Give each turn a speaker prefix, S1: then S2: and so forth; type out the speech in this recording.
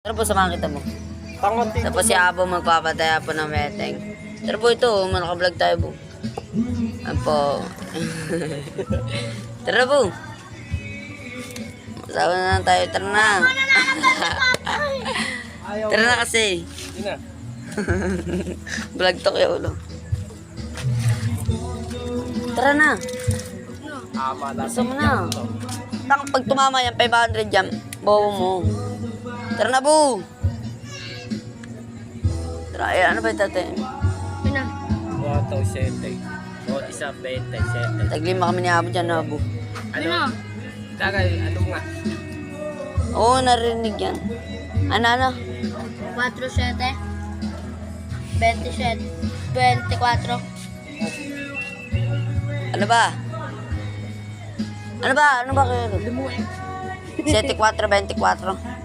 S1: Tara po, samahan kita mo.
S2: Pangonti.
S1: Tapos si Abo magpapataya po ng meteng. Tara po ito, manaka-vlog tayo po. Ayan po. Tara po. Masawa na lang tayo, tara na. Tara na kasi.
S2: Yun na.
S1: Vlog to kayo ulo. Tara na. Gusto mo na. Pag tumama yan, 500 yan. Bobo mo. Tara na, bu. Tara, ay, ano ba yung tate?
S3: Pina.
S2: 1,700. O, isa 27.
S1: Taglima kami ni Abo dyan, Abo.
S3: Ano?
S2: Tagay, ano nga?
S1: Oo, narinig yan. Ano?
S3: 4-7. 27. 24.
S1: Ano ba? Ano ba kayo? 74, 24.